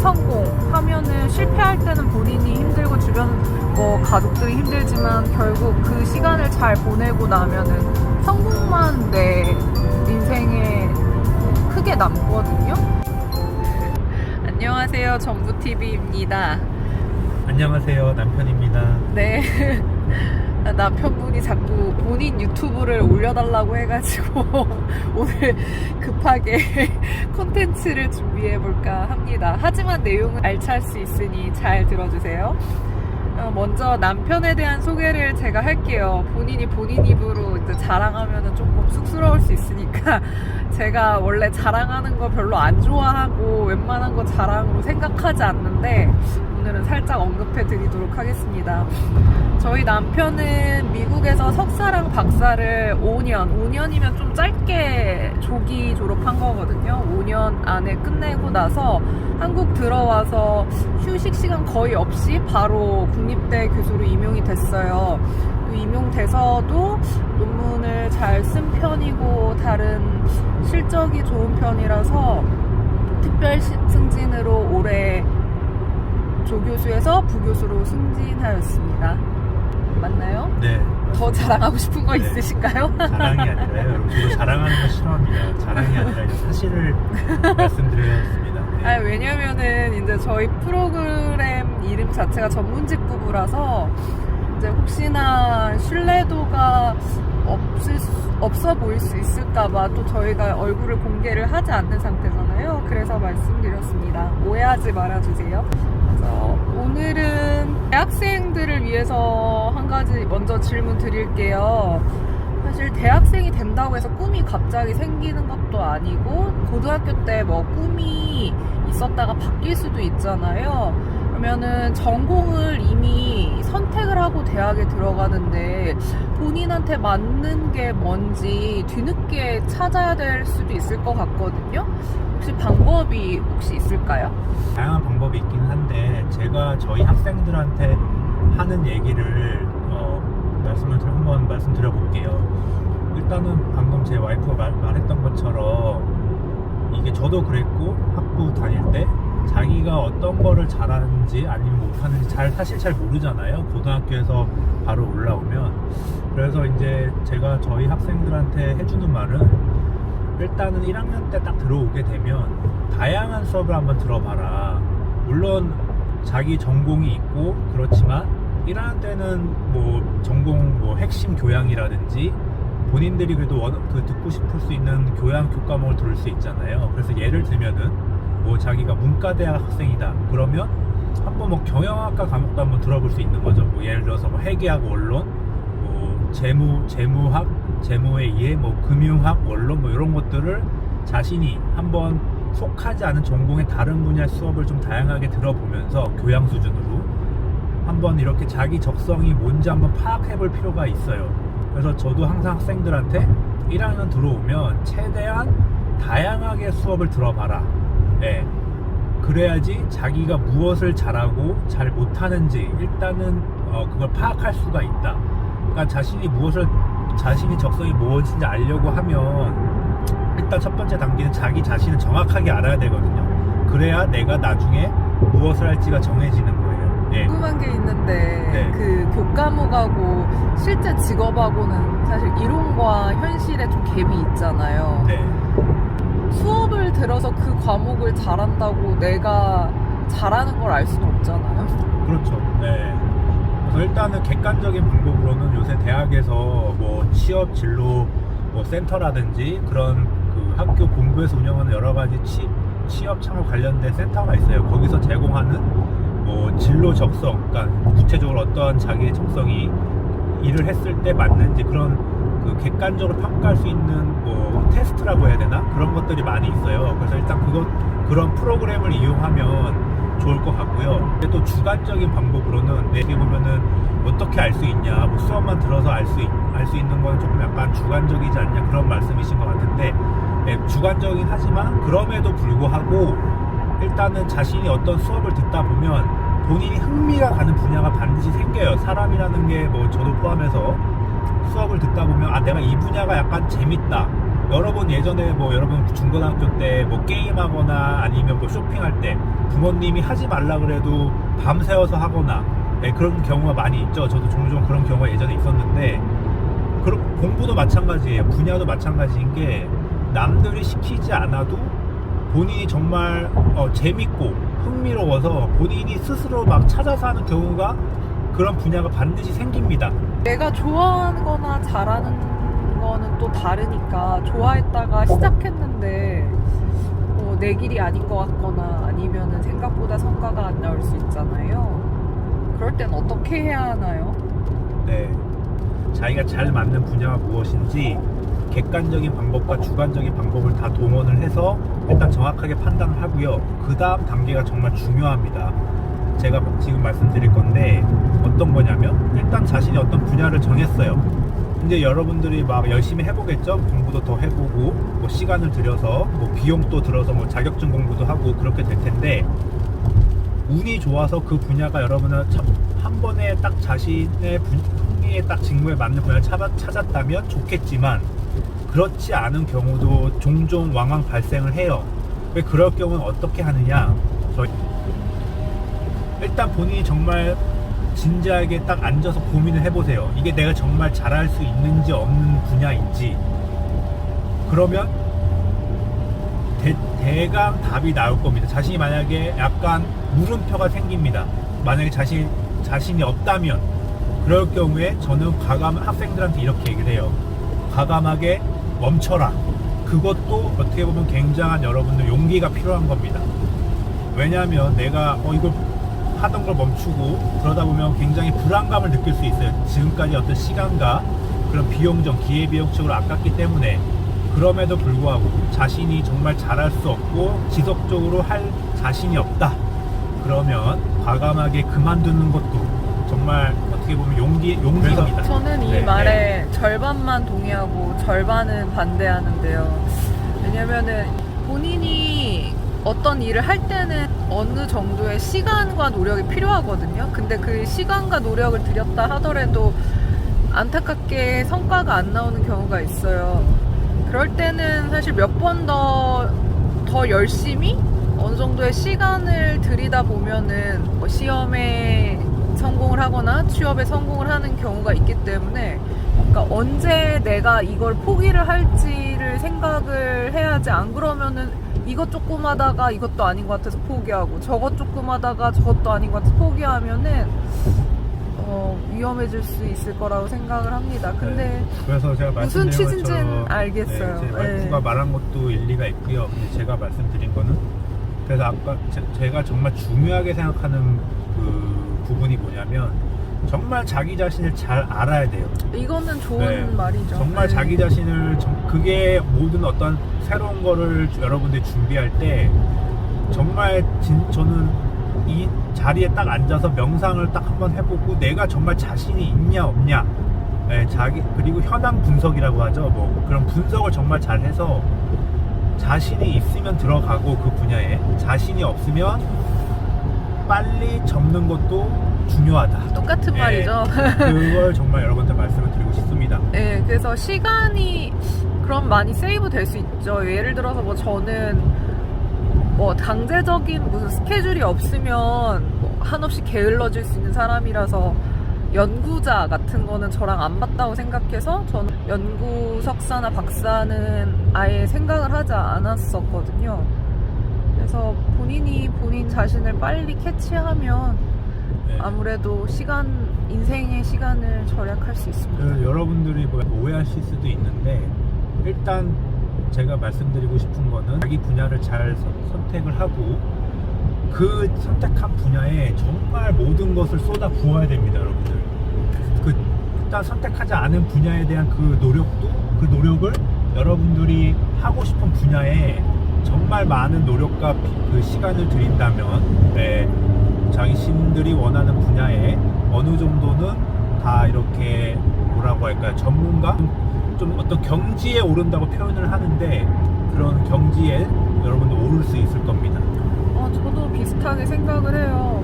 성공하면은 실패할 때는 본인이 힘들고 주변 가족들이 힘들지만 결국 그 시간을 잘 보내고 나면은 성공만 내 인생에 크게 남거든요. 안녕하세요, 정부TV입니다. 안녕하세요, 남편입니다. 네. 남편분이 자꾸 본인 유튜브를 올려달라고 해가지고 오늘 급하게 콘텐츠를 준비해볼까 합니다. 하지만 내용은 알찰 수 있으니 잘 들어주세요. 먼저 남편에 대한 소개를 제가 할게요. 본인이 본인 입으로 이제 자랑하면 조금 쑥스러울 수 있으니까 제가 원래 자랑하는 거 별로 안 좋아하고 웬만한 거 자랑으로 생각하지 않는데 오늘은 살짝 언급해 드리도록 하겠습니다. 저희 남편은 미국에서 석사랑 박사를 5년이면 좀 짧게 조기 졸업한 거거든요. 5년 안에 끝내고 나서 한국 들어와서 휴식 시간 거의 없이 바로 국립대 교수로 임용이 됐어요. 임용돼서도 논문을 잘 쓴 편이고 다른 실적이 좋은 편이라서 특별 승진으로 올해 조교수에서 부교수로 승진하였습니다. 맞나요? 네. 더 자랑하고 싶은 거 네. 있으신가요? 자랑이 아니라요. 여러분, 저도 자랑하는 거 싫어합니다. 자랑이 아니라 이제 사실을 말씀드렸습니다. 네. 왜냐면은 이제 저희 프로그램 이름 자체가 전문직부부라서 이제 혹시나 신뢰도가 없어 보일 수 있을까봐 또 저희가 얼굴을 공개를 하지 않는 상태잖아요. 그래서 말씀드렸습니다. 오해하지 말아주세요. 그래서 오늘은 대학생들을 위해서 한 가지 먼저 질문 드릴게요. 사실 대학생이 된다고 해서 꿈이 갑자기 생기는 것도 아니고 고등학교 때 뭐 꿈이 있었다가 바뀔 수도 있잖아요. 그러면은 전공을 이미 선택을 하고 대학에 들어가는데 본인한테 맞는 게 뭔지 뒤늦게 찾아야 될 수도 있을 것 같거든요. 혹시 방법이 혹시 있을까요? 다양한 방법이 있긴 한데 제가 저희 학생들한테 하는 얘기를 한번 말씀드려볼게요. 일단은 방금 제 와이프가 말했던 것처럼 이게 저도 그랬고 학부 다닐 때 자기가 어떤 거를 잘하는지 아니면 못하는지 사실 잘 모르잖아요. 고등학교에서 바로 올라오면. 그래서 이제 제가 저희 학생들한테 해주는 말은 일단은 1학년 때 딱 들어오게 되면 다양한 수업을 한번 들어봐라. 물론 자기 전공이 있고 그렇지만 1학년 때는 뭐 전공 뭐 핵심 교양이라든지 본인들이 그래도 듣고 싶을 수 있는 교양 교과목을 들을 수 있잖아요. 그래서 예를 들면은 뭐 자기가 문과대학 학생이다 그러면 한번 뭐 경영학과 과목도 한번 들어볼 수 있는 거죠. 뭐 예를 들어서 뭐 회계학 원론, 뭐 재무학, 재무의 이해, 뭐 금융학 원론 뭐 이런 것들을 자신이 한번 속하지 않은 전공의 다른 분야 수업을 좀 다양하게 들어보면서 교양 수준으로 한번 이렇게 자기 적성이 뭔지 한번 파악해 볼 필요가 있어요. 그래서 저도 항상 학생들한테 1학년 들어오면 최대한 다양하게 수업을 들어봐라. 네. 그래야지 자기가 무엇을 잘하고 잘 못하는지 일단은 그걸 파악할 수가 있다. 그러니까 자신이 적성이 무엇인지 알려고 하면 일단 첫 번째 단계는 자기 자신을 정확하게 알아야 되거든요. 그래야 내가 나중에 무엇을 할지가 정해지는 거예요. 네. 궁금한 게 있는데 네. 그 교과목하고 실제 직업하고는 사실 이론과 현실에 좀 갭이 있잖아요. 네. 수업을 들어서 그 과목을 잘한다고 내가 잘하는 걸 알 수는 없잖아요. 그렇죠. 네. 그래서 일단은 객관적인 방법으로는 요새 대학에서 뭐 취업 진로 뭐 센터라든지 그런 그 학교 본부에서 운영하는 여러 가지 취업 창업 관련된 센터가 있어요. 거기서 제공하는 뭐 진로 적성, 그러니까 구체적으로 어떠한 자기의 적성이 일을 했을 때 맞는지 그런 그 객관적으로 평가할 수 있는 뭐 테스트라고 해야 되나? 그런 것들이 많이 있어요. 그래서 일단 그런 프로그램을 이용하면 좋을 것 같고요. 근데 또 주관적인 방법으로는 내게 보면은 어떻게 알 수 있냐, 뭐 수업만 들어서 알 수 있는 건 조금 약간 주관적이지 않냐 그런 말씀이신 것 같은데, 네, 주관적이긴 하지만 그럼에도 불구하고 일단은 자신이 어떤 수업을 듣다 보면 본인이 흥미가 가는 분야가 반드시 생겨요. 사람이라는 게 뭐 저도 포함해서 수업을 듣다 보면 내가 이 분야가 약간 재밌다, 여러분 예전에 뭐 여러분 중고등학교 때 뭐 게임하거나 아니면 뭐 쇼핑할 때 부모님이 하지 말라 그래도 밤새워서 하거나 네, 그런 경우가 많이 있죠. 저도 종종 그런 경우가 예전에 있었는데 공부도 마찬가지예요. 분야도 마찬가지인 게 남들이 시키지 않아도 본인이 정말 재밌고 흥미로워서 본인이 스스로 막 찾아서 하는 경우가 그런 분야가 반드시 생깁니다. 내가 좋아하는 거나 잘하는 거는 또 다르니까 좋아했다가 시작했는데 내 길이 아닌 것 같거나 아니면은 생각보다 성과가 안 나올 수 있잖아요. 그럴 땐 어떻게 해야 하나요? 네, 자기가 잘 맞는 분야가 무엇인지 객관적인 방법과 주관적인 방법을 다 동원을 해서 일단 정확하게 판단을 하고요. 그 다음 단계가 정말 중요합니다. 제가 지금 말씀드릴 건데 어떤 거냐면 일단 자신이 어떤 분야를 정했어요. 이제 여러분들이 막 열심히 해보겠죠. 공부도 더 해보고 뭐 시간을 들여서 뭐 비용도 들어서 뭐 자격증 공부도 하고 그렇게 될 텐데 운이 좋아서 그 분야가 여러분은 한 번에 딱 자신의 흥미에 딱 직무에 맞는 분야를 찾았다면 좋겠지만 그렇지 않은 경우도 종종 왕왕 발생을 해요. 왜 그럴 경우는 어떻게 하느냐? 일단 본인이 정말 진지하게 딱 앉아서 고민을 해보세요. 이게 내가 정말 잘할 수 있는지 없는 분야인지. 그러면 대강 답이 나올 겁니다. 자신이 만약에 약간 물음표가 생깁니다. 만약에 자신이 없다면 그럴 경우에 저는 학생들한테 이렇게 얘기를 해요. 과감하게 멈춰라. 그것도 어떻게 보면 굉장한 여러분들 용기가 필요한 겁니다. 왜냐하면 내가 이걸 하던 걸 멈추고 그러다 보면 굉장히 불안감을 느낄 수 있어요. 지금까지 어떤 시간과 그런 비용적, 기회비용적으로 아깝기 때문에. 그럼에도 불구하고 자신이 정말 잘할 수 없고 지속적으로 할 자신이 없다. 그러면 과감하게 그만두는 것도 정말 어떻게 보면 용기입니다. 저는 이 말에 절반만 동의하고 절반은 반대하는데요. 왜냐면은 본인이 어떤 일을 할 때는 어느 정도의 시간과 노력이 필요하거든요. 근데 그 시간과 노력을 들였다 하더라도 안타깝게 성과가 안 나오는 경우가 있어요. 그럴 때는 사실 몇 번 더 열심히 어느 정도의 시간을 들이다 보면은 뭐 시험에 성공을 하거나 취업에 성공을 하는 경우가 있기 때문에 그러니까 언제 내가 이걸 포기를 할지를 생각을 해야지. 안 그러면은 이것 조금 하다가 이것도 아닌 것 같아서 포기하고 저것 조금 하다가 저것도 아닌 것 같아서 포기하면은 위험해질 수 있을 거라고 생각을 합니다. 근데 네. 그래서 제가 무슨 말씀드린 취지인지는 것처럼 알겠어요. 제 와이프가 말한 것도 일리가 있고요. 근데 제가 말씀드린 거는 그래서 아까 제가 정말 중요하게 생각하는 그 부분이 뭐냐면 정말 자기 자신을 잘 알아야 돼요. 이거는 좋은 말이죠. 정말 자기 자신을 그게 모든 어떤 새로운 거를 여러분들이 준비할 때 정말 저는 이 자리에 딱 앉아서 명상을 딱 한번 해보고 내가 정말 자신이 있냐 없냐 그리고 현황 분석이라고 하죠. 뭐 그런 분석을 정말 잘해서 자신이 있으면 들어가고 그 분야에 자신이 없으면 빨리 접는 것도 중요하다. 똑같은 말이죠. 그걸 정말 여러분한테 말씀을 드리고 싶습니다. 네, 그래서 시간이 그럼 많이 세이브 될 수 있죠. 예를 들어서 뭐 저는 뭐 강제적인 무슨 스케줄이 없으면 뭐 한없이 게을러질 수 있는 사람이라서 연구자 같은 거는 저랑 안 맞다고 생각해서 저는 연구 석사나 박사는 아예 생각을 하지 않았었거든요. 그래서 본인 자신을 빨리 캐치하면 아무래도 인생의 시간을 절약할 수 있습니다. 여러분들이 뭐 오해하실 수도 있는데 일단 제가 말씀드리고 싶은 거는 자기 분야를 잘 선택을 하고 그 선택한 분야에 정말 모든 것을 쏟아 부어야 됩니다, 여러분들. 일단 선택하지 않은 분야에 대한 그 노력을 여러분들이 하고 싶은 분야에 정말 많은 노력과 그 시간을 들인다면 자신들이 원하는 분야에 어느 정도는 다 이렇게 뭐라고 할까요? 전문가? 좀 어떤 경지에 오른다고 표현을 하는데 그런 경지에 여러분도 오를 수 있을 겁니다. 저도 비슷하게 생각을 해요.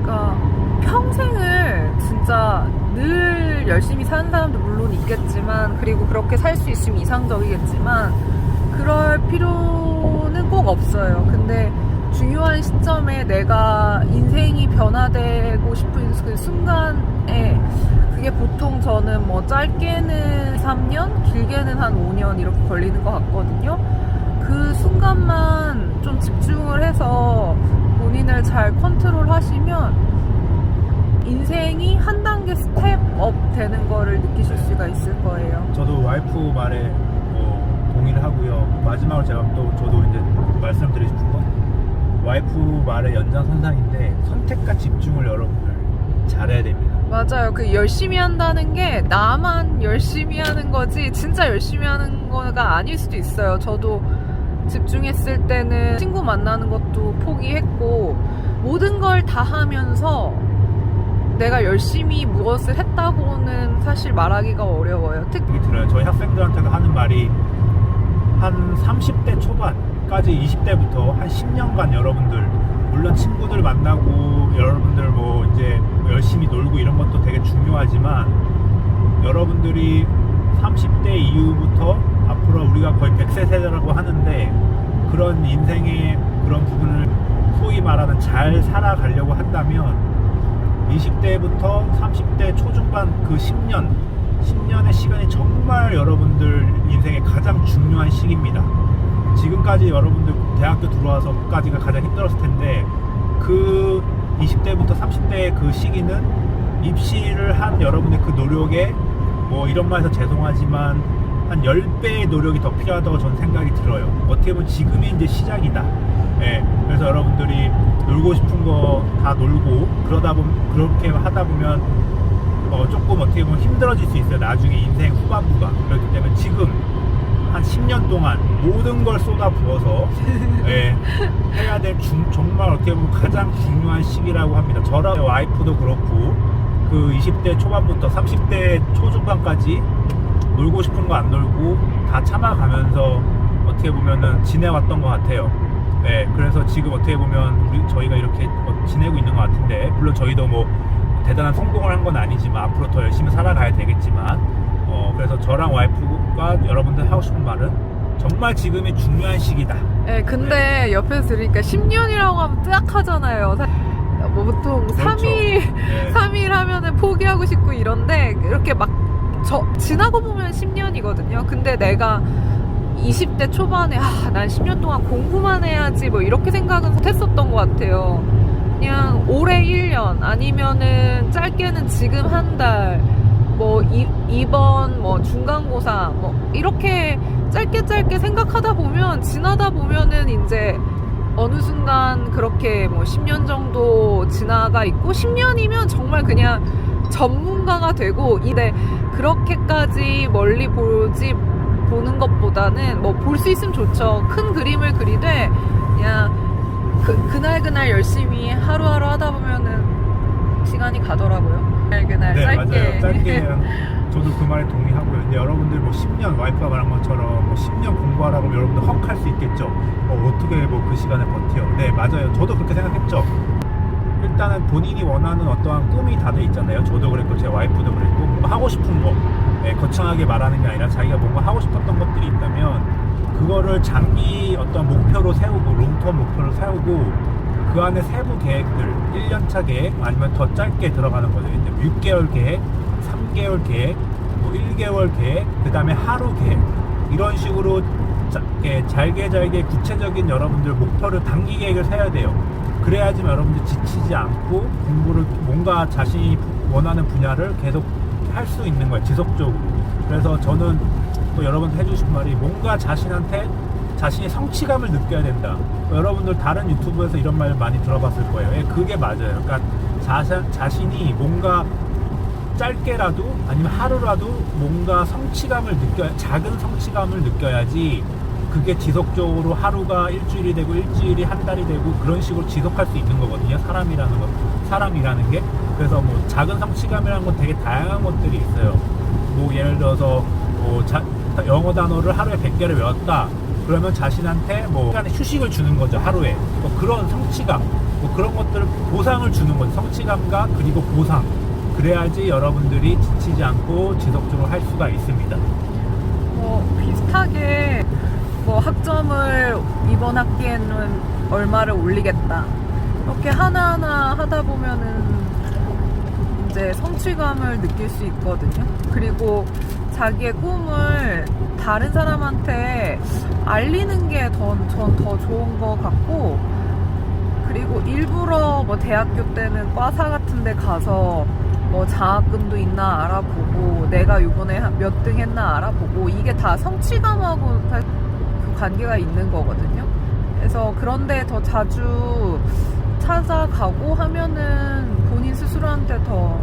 그러니까 평생을 진짜 늘 열심히 사는 사람도 물론 있겠지만, 그리고 그렇게 살 수 있으면 이상적이겠지만 그럴 필요는 꼭 없어요. 근데 중요한 시점에 내가 인생이 변화되고 싶은 그 순간에, 그게 보통 저는 뭐 짧게는 3년, 길게는 한 5년 이렇게 걸리는 것 같거든요. 그 순간만 좀 집중을 해서 본인을 잘 컨트롤 하시면 인생이 한 단계 스텝업 되는 거를 느끼실 수가 있을 거예요. 저도 와이프 말에 뭐 동의를 하고요. 마지막으로 제가 또 저도 이제 말씀드리고 싶은 건, 와이프 말의 연장선상인데 선택과 집중을 여러분들 잘해야 됩니다. 맞아요. 그 열심히 한다는 게 나만 열심히 하는 거지 진짜 열심히 하는 거가 아닐 수도 있어요. 저도 집중했을 때는 친구 만나는 것도 포기했고, 모든 걸 다 하면서 내가 열심히 무엇을 했다고는 사실 말하기가 어려워요. 특히 들어요. 저희 학생들한테도 하는 말이, 한 30대 초반까지 20대부터 한 10년간 여러분들, 물론 친구들 만나고 여러분들 뭐 이제 열심히 놀고 이런 것도 되게 중요하지만, 여러분들이 30대 이후부터 앞으로 우리가 거의 100세 세대라고 하는데, 그런 인생의 그런 부분을 소위 말하는 잘 살아가려고 한다면 20대부터 30대 초중반 그 10년의 시간이 정말 여러분들 인생의 가장 중요한 시기입니다. 지금까지 여러분들 대학교 들어와서까지가 가장 힘들었을 텐데, 그 20대부터 30대의 그 시기는 입시를 한 여러분의 그 노력에, 뭐 이런 말해서 죄송하지만 한 10배의 노력이 더 필요하다고 저는 생각이 들어요. 어떻게 보면 지금이 이제 시작이다. 예, 그래서 여러분들이 놀고 싶은 거 다 놀고, 그렇게 하다 보면 조금 어떻게 보면 힘들어질 수 있어요. 나중에 인생 후반부가. 그렇기 때문에 지금 한 10년 동안 모든 걸 쏟아 부어서 예, 해야 될 정말 어떻게 보면 가장 중요한 시기라고 합니다. 저랑 와이프도 그렇고, 그 20대 초반부터 30대 초중반까지 놀고 싶은 거 안 놀고 다 참아가면서 어떻게 보면은 지내왔던 것 같아요. 네, 그래서 지금 어떻게 보면 저희가 이렇게 지내고 있는 것 같은데, 물론 저희도 뭐 대단한 성공을 한 건 아니지만 앞으로 더 열심히 살아가야 되겠지만, 그래서 저랑 와이프가 여러분들 하고 싶은 말은, 정말 지금이 중요한 시기다. 네, 근데 옆에서 들으니까 10년이라고 하면 뜨악하잖아요. 뭐 보통 그렇죠. 3일 하면은 포기하고 싶고 이런데, 이렇게 막 지나고 보면 10년이거든요. 근데 내가 20대 초반에 난 10년 동안 공부만 해야지 뭐 이렇게 생각은 못했었던 것 같아요. 그냥 올해 1년, 아니면은 짧게는 지금 한 달, 뭐 이번 뭐 중간고사 뭐 이렇게 짧게 생각하다 보면, 지나다 보면은 이제 어느 순간 그렇게 뭐 10년 정도 지나가 있고, 10년이면 정말 그냥 전문가가 되고, 근데 그렇게까지 멀리 보는 것보다는 뭐 볼 수 있으면 좋죠. 큰 그림을 그리되 그냥 그날 열심히 하루하루 하다 보면은 시간이 가더라고요. 그날 네, 짧게. 맞아요. 짧게. 저도 그 말에 동의하고요. 근데 여러분들 뭐 10년, 와이프가 말한 것처럼 뭐 10년 공부하라고 하면 여러분들 헉할 수 있겠죠. 어떻게 뭐 그 시간에 버텨. 네, 맞아요. 저도 그렇게 생각했죠. 일단은 본인이 원하는 어떠한 꿈이 다들 있잖아요. 저도 그랬고 제 와이프도 그랬고, 뭔가 하고 싶은 거, 거창하게 말하는 게 아니라 자기가 뭔가 하고 싶었던 것들이 있다면 그거를 장기 어떤 목표로 세우고, 롱텀 목표로 세우고, 그 안에 세부 계획들, 1년차 계획 아니면 더 짧게 들어가는 거죠. 이제 6개월 계획, 3개월 계획, 뭐 1개월 계획, 그 다음에 하루 계획, 이런 식으로 잘게 구체적인 여러분들 목표를, 단기 계획을 세워야 돼요. 그래야지 여러분들 지치지 않고 공부를, 뭔가 자신이 원하는 분야를 계속 할 수 있는 거예요, 지속적으로. 그래서 저는 또 여러분한테 해주신 말이, 뭔가 자신이 성취감을 느껴야 된다. 여러분들 다른 유튜브에서 이런 말 많이 들어봤을 거예요. 그게 맞아요. 그러니까 자신이 뭔가 짧게라도 아니면 하루라도 뭔가 성취감을 작은 성취감을 느껴야지 그게 지속적으로 하루가 일주일이 되고 일주일이 한 달이 되고 그런 식으로 지속할 수 있는 거거든요. 사람이라는 게. 그래서 뭐 작은 성취감이라는 건 되게 다양한 것들이 있어요. 뭐 예를 들어서 뭐 영어 단어를 하루에 100개를 외웠다. 그러면 자신한테 뭐 시간에 휴식을 주는 거죠. 하루에. 뭐 그런 성취감, 뭐 그런 것들을 보상을 주는 거죠. 성취감과 그리고 보상. 그래야지 여러분들이 지치지 않고 지속적으로 할 수가 있습니다. 비슷하게 학점을 이번 학기에는 얼마를 올리겠다 이렇게 하나하나 하다 보면은 이제 성취감을 느낄 수 있거든요. 그리고 자기의 꿈을 다른 사람한테 알리는 게 전 더 좋은 것 같고, 그리고 일부러 대학교 때는 과사 같은 데 가서 장학금도 있나 알아보고 내가 이번에 몇 등 했나 알아보고, 이게 다 성취감하고 그 관계가 있는 거거든요. 그래서 그런데 더 자주 찾아가고 하면은 본인 스스로한테 더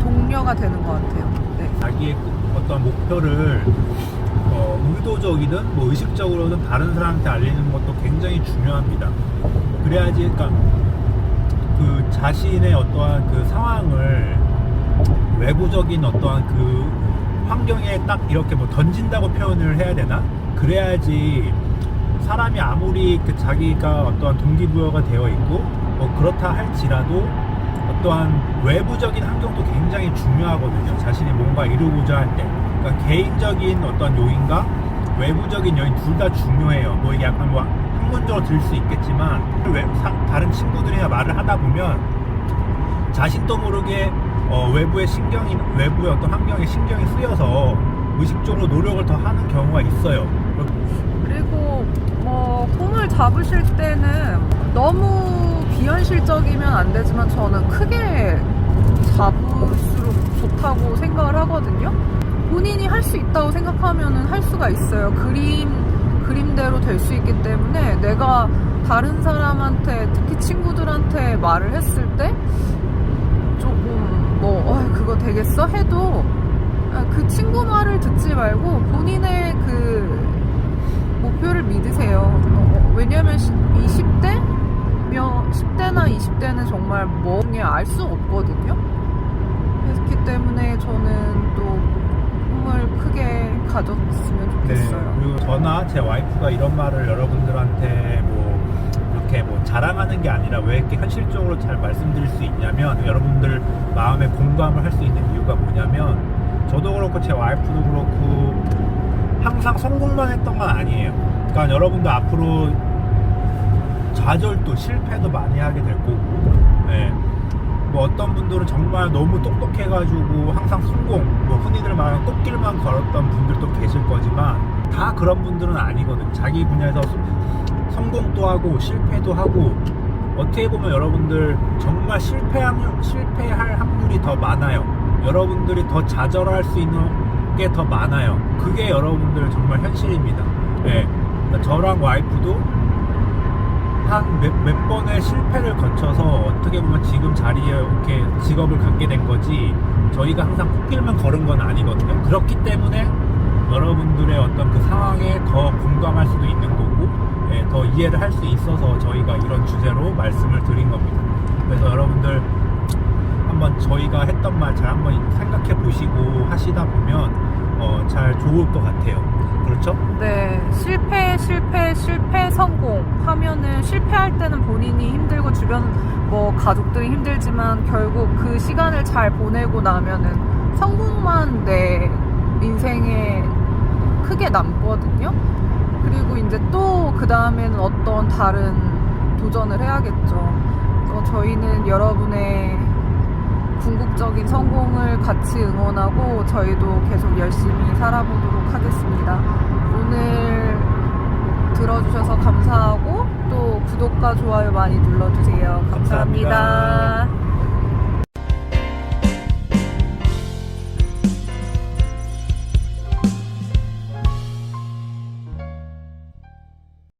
동료가 되는 것 같아요. 네. 자기의 어떤 목표를 의도적이든 의식적으로든 다른 사람한테 알리는 것도 굉장히 중요합니다. 그래야지 그 자신의 어떠한 그 상황을 외부적인 어떠한 그 환경에 딱 이렇게 던진다고 표현을 해야 되나? 그래야지 사람이 아무리 자기가 어떠한 동기부여가 되어 있고 그렇다 할지라도 어떠한 외부적인 환경도 굉장히 중요하거든요. 자신이 뭔가 이루고자 할 때. 그러니까 개인적인 어떤 요인과 외부적인 요인 둘 다 중요해요. 이게 약간 학문적으로 들 수 있겠지만 다른 친구들이나 말을 하다 보면 자신도 모르게 외부의 어떤 환경에 신경이 쓰여서 의식적으로 노력을 더 하는 경우가 있어요. 그리고 꿈을 잡으실 때는 너무 비현실적이면 안 되지만 저는 크게 잡을수록 좋다고 생각을 하거든요. 본인이 할 수 있다고 생각하면은 할 수가 있어요. 그림대로 될 수 있기 때문에 내가 다른 사람한테, 특히 친구들한테 말을 했을 때 조금 그거 되겠어? 해도 그 친구 말을 듣지 말고 본인의 그 목표를 믿으세요. 왜냐면 10대나 20대는 정말 알 수 없거든요. 그렇기 때문에 저는 또 꿈을 크게 가졌으면 좋겠어요. 네, 그리고 저나 제 와이프가 이런 말을 여러분들한테 이렇게 자랑하는 게 아니라 왜 이렇게 현실적으로 잘 말씀드릴 수 있냐면, 여러분들 마음에 공감을 할 수 있는 이유가 뭐냐면, 저도 그렇고 제 와이프도 그렇고 항상 성공만 했던 건 아니에요. 그러니까 여러분들 앞으로 좌절도 실패도 많이 하게 될 거고, 네. 어떤 분들은 정말 너무 똑똑해가지고 항상 성공, 흔히들 말하는 꽃길만 걸었던 분들도 계실 거지만 다 그런 분들은 아니거든. 자기 분야에서 성공도 하고 실패도 하고, 어떻게 보면 여러분들 정말 실패할 확률이 더 많아요. 여러분들이 더 좌절할 수 있는 게 더 많아요. 그게 여러분들 정말 현실입니다. 네. 저랑 와이프도 한 몇 번의 실패를 거쳐서 어떻게 보면 지금 자리에 이렇게 직업을 갖게 된 거지, 저희가 항상 꽃길만 걸은 건 아니거든요. 그렇기 때문에 여러분들의 어떤 그 상황에 더 공감할 수도 있는 거고, 더 이해를 할 수 있어서 저희가 이런 주제로 말씀을 드린 겁니다. 그래서 여러분들 한번 저희가 했던 말 잘 한번 생각해 보시고 하시다 보면 잘 좋을 것 같아요. 그렇죠? 네, 실패, 성공 하면은, 실패할 때는 본인이 힘들고 주변 가족들이 힘들지만 결국 그 시간을 잘 보내고 나면은 성공만 내 인생에 크게 남거든요. 그리고 이제 또 그 다음에는 어떤 다른 도전을 해야겠죠. 저희는 여러분의 궁극적인 성공을 같이 응원하고 저희도 계속 열심히 살아보도록 하겠습니다. 오늘 들어주셔서 감사하고 또 구독과 좋아요 많이 눌러주세요. 감사합니다.